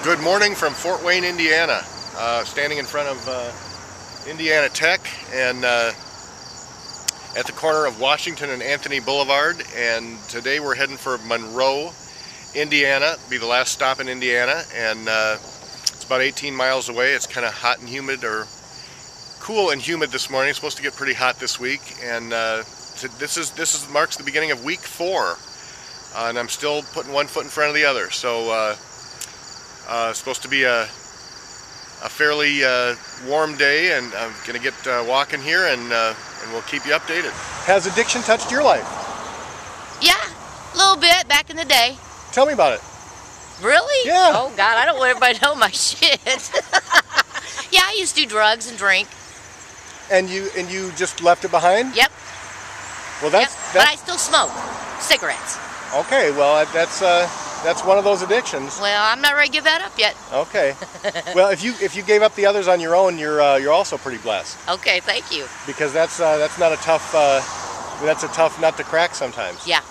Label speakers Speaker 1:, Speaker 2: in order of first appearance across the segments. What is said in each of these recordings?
Speaker 1: Good morning from Fort Wayne, Indiana. Standing in front of Indiana Tech and at the corner of Washington and Anthony Boulevard. And today we're heading for Monroe, Indiana. It'll be the last stop in Indiana, and it's about 18 miles away. It's kind of hot and humid, or cool and humid this morning. It's supposed to get pretty hot this week, and this marks the beginning of week 4, and I'm still putting one foot in front of the other. So. It's supposed to be a fairly warm day, and I'm going to get walking here, and we'll keep you updated. Has addiction touched your life?
Speaker 2: Yeah, a little bit back in the day.
Speaker 1: Tell me about it.
Speaker 2: Really?
Speaker 1: Yeah.
Speaker 2: Oh God, I don't want everybody to know my shit. Yeah, I used to do drugs and drink.
Speaker 1: And you just left it behind?
Speaker 2: Yep.
Speaker 1: Well,
Speaker 2: that's but I still smoke cigarettes.
Speaker 1: Okay, well that's one of those addictions.
Speaker 2: Well, I'm not ready to give that up yet.
Speaker 1: Okay. Well, if you gave up the others on your own, you're also pretty blessed.
Speaker 2: Okay, thank you.
Speaker 1: Because that's not a tough that's a tough nut to crack sometimes.
Speaker 2: Yeah.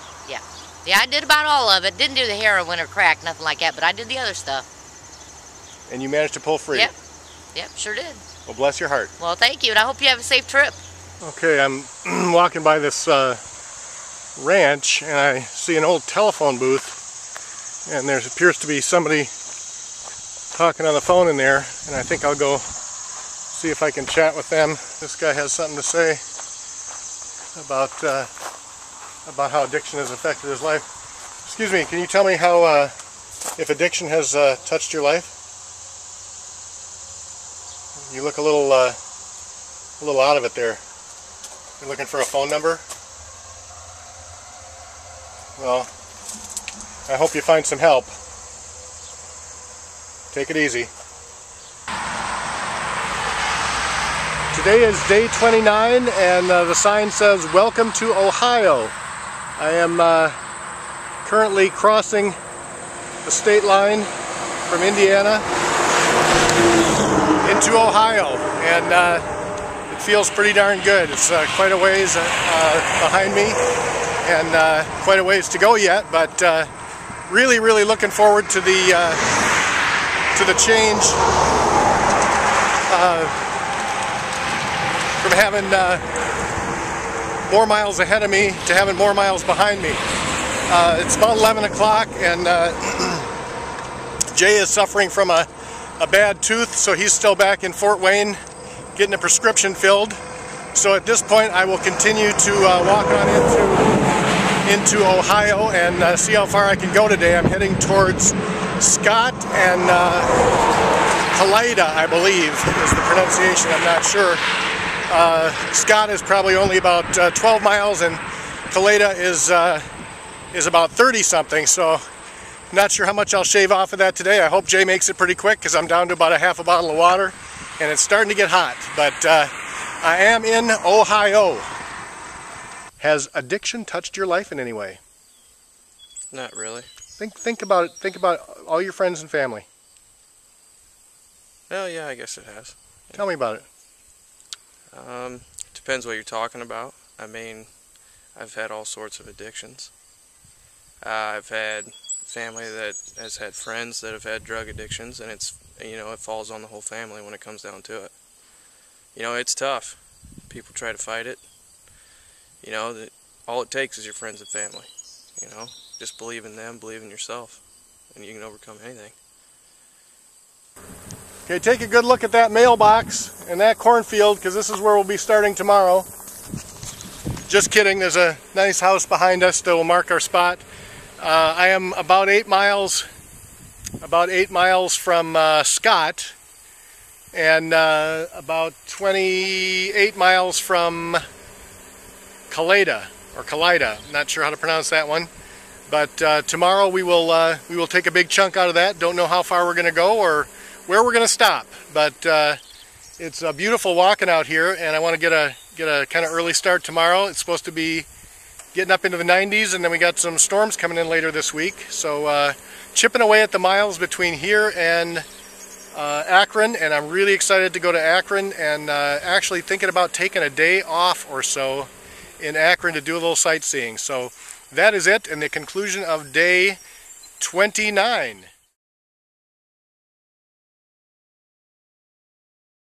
Speaker 2: Yeah, I did about all of it. Didn't do the heroin or crack, nothing like that, but I did the other stuff.
Speaker 1: And you managed to pull free.
Speaker 2: Yep, sure did.
Speaker 1: Well, bless your heart.
Speaker 2: Well, thank you, and I hope you have a safe trip.
Speaker 1: Okay, I'm walking by this ranch, and I see an old telephone booth, and there appears to be somebody talking on the phone in there, and I think I'll go see if I can chat with them. This guy has something to say about how addiction has affected his life. Excuse me, can you tell me how if addiction has touched your life? You look a little out of it there. You're looking for a phone number? Well, I hope you find some help. Take it easy. Today is day 29, and the sign says, "Welcome to Ohio." I am currently crossing the state line from Indiana into Ohio, and it feels pretty darn good. It's quite a ways behind me, and quite a ways to go yet, but really looking forward to the change from having more miles ahead of me to having more miles behind me. It's about 11 o'clock, and Jay is suffering from a bad tooth, so he's still back in Fort Wayne getting a prescription filled. So at this point I will continue to walk on into Ohio and see how far I can go today. I'm heading towards Scott and Kalida, I believe is the pronunciation, I'm not sure. Scott is probably only about 12 miles, and Kalida is about 30 something, so I'm not sure how much I'll shave off of that today. I hope Jay makes it pretty quick, because I'm down to about a half a bottle of water, and it's starting to get hot. But I am in Ohio. Has addiction touched your life in any way?
Speaker 3: Not really.
Speaker 1: Think about it. Think about all your friends and family.
Speaker 3: Well, yeah, I guess it has.
Speaker 1: Tell me about it.
Speaker 3: Depends what you're talking about. I mean, I've had all sorts of addictions. I've had family that has had friends that have had drug addictions, and it's, it falls on the whole family when it comes down to it. It's tough. People try to fight it. All it takes is your friends and family. Just believe in them, believe in yourself, and you can overcome anything.
Speaker 1: Okay, take a good look at that mailbox and that cornfield, because this is where we'll be starting tomorrow. Just kidding, there's a nice house behind us that will mark our spot. I am about 8 miles from Scott, and about 28 miles from Kalida, or Kalida. I'm not sure how to pronounce that one. But tomorrow we will take a big chunk out of that. Don't know how far we're going to go or where we're going to stop, but it's a beautiful walking out here, and I want to get a kind of early start tomorrow. It's supposed to be getting up into the 90s, and then we got some storms coming in later this week. So chipping away at the miles between here and Akron, and I'm really excited to go to Akron, and actually thinking about taking a day off or so in Akron to do a little sightseeing. So that is it, and the conclusion of day 29.